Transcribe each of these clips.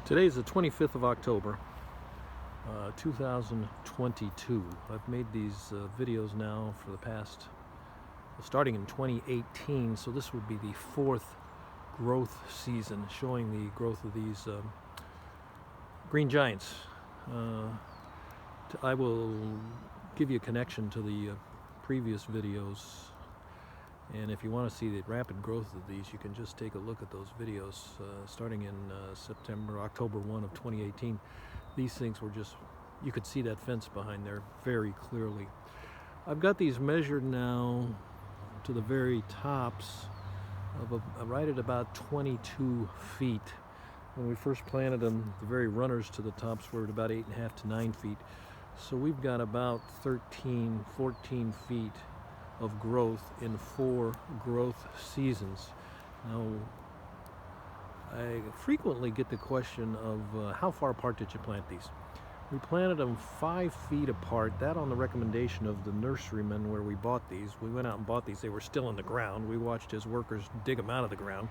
Today is the 25th of October, 2022. I've made these videos now for the past, starting in 2018, so this would be the fourth growth season, showing the growth of these green giants. I will give you a connection to the previous videos, and if you want to see the rapid growth of these, you can just take a look at those videos starting in October 1 of 2018. These things were just, you could see that fence behind there very clearly. I've got these measured now to the very tops of right at about 22 feet. When we first planted them, the very runners to the tops were at about 8.5 to 9 feet. So we've got about 13, 14 feet of growth in 4 growth seasons. Now, I frequently get the question of how far apart did you plant these? We planted them 5 feet apart, that on the recommendation of the nurseryman where we bought these. We went out and bought these, they were still in the ground. We watched his workers dig them out of the ground.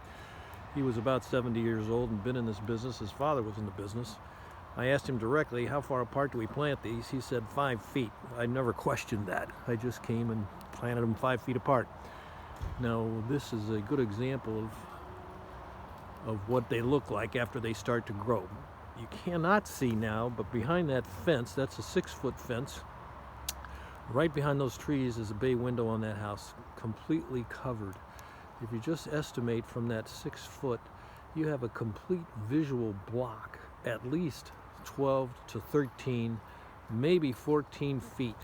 He was about 70 years old and been in this business. His father was in the business. I asked him directly, how far apart do we plant these? He said 5 feet. I never questioned that. I just came and planted them 5 feet apart. Now, this is a good example of what they look like after they start to grow. You cannot see now, but behind that fence, that's a 6-foot fence. Right behind those trees is a bay window on that house, completely covered. If you just estimate from that 6 foot, you have a complete visual block, at least 12 to 13, maybe 14 feet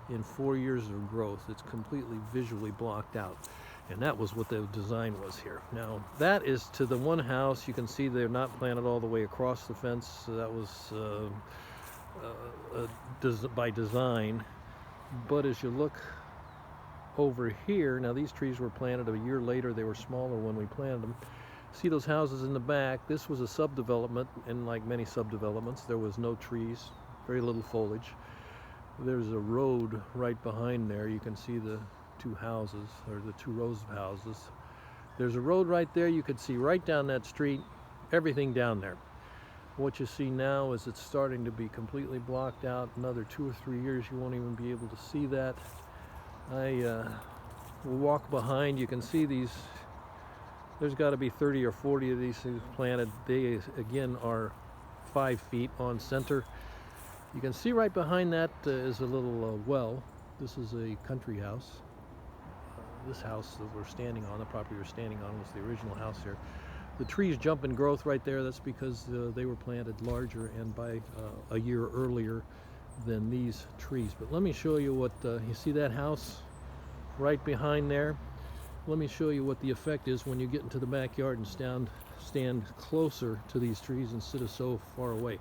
in 4 years of growth. It's completely visually blocked out. And that was what the design was here. Now, that is to the one house. You can see they're not planted all the way across the fence. So that was by design. But as you look over here, now these trees were planted a year later. They were smaller when we planted them. See those houses in the back? This was a subdevelopment, and like many subdevelopments, there was no trees, very little foliage. There's a road right behind there. You can see the 2 houses, or the 2 rows of houses. There's a road right there. You could see right down that street, everything down there. What you see now is it's starting to be completely blocked out. Another 2 or 3 years, you won't even be able to see that. I will walk behind. You can see these. There's got to be 30 or 40 of these things planted. They, again, are 5 feet on center. You can see right behind that is a little well. This is a country house. This house that we're standing on, the property we're standing on, was the original house here. The trees jump in growth right there. That's because they were planted larger and by a year earlier than these trees. But let me show you what, you see that house right behind there? Let me show you what the effect is when you get into the backyard and stand closer to these trees instead of so far away.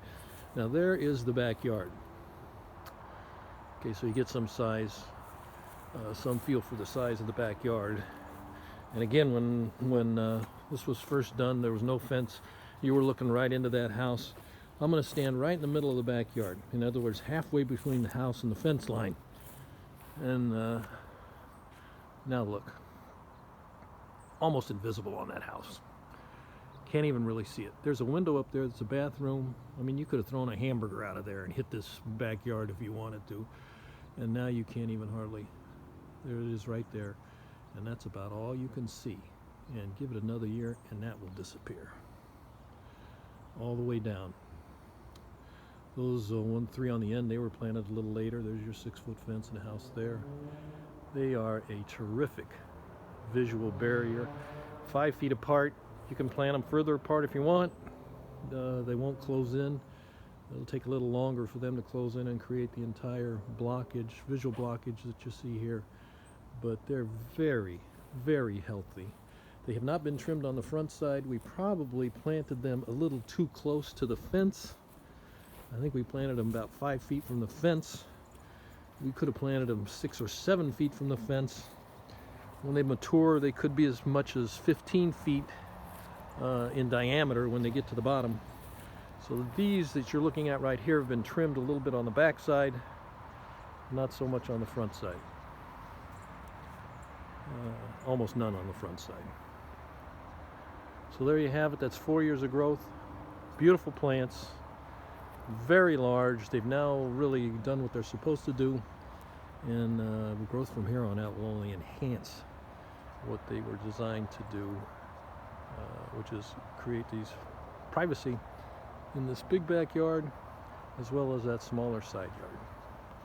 Now there is the backyard. Okay, so you get some size, some feel for the size of the backyard. And again, when this was first done, there was no fence. You were looking right into that house. I'm going to stand right in the middle of the backyard. In other words, halfway between the house and the fence line. And now look, almost invisible on that house. Can't even really see it. There's a window up there that's a bathroom. I mean, you could have thrown a hamburger out of there and hit this backyard if you wanted to. And now you can't even hardly. There it is right there. And that's about all you can see. And give it another year and that will disappear. All the way down. Those 3 on the end, they were planted a little later. There's your 6-foot fence and a house there. They are a terrific visual barrier. 5 feet apart. You can plant them further apart if you want. They won't close in. It'll take a little longer for them to close in and create the entire blockage, visual blockage that you see here. But they're very, very healthy. They have not been trimmed on the front side. We probably planted them a little too close to the fence. I think we planted them about 5 feet from the fence. We could have planted them 6 or 7 feet from the fence. When they mature, they could be as much as 15 feet in diameter when they get to the bottom. So these that you're looking at right here have been trimmed a little bit on the back side, not so much on the front side. Almost none on the front side. So there you have it. That's 4 years of growth, Beautiful plants, very large. They've now really done what they're supposed to do, and the growth from here on out will only enhance what they were designed to do, which is create these privacy in this big backyard as well as that smaller side yard.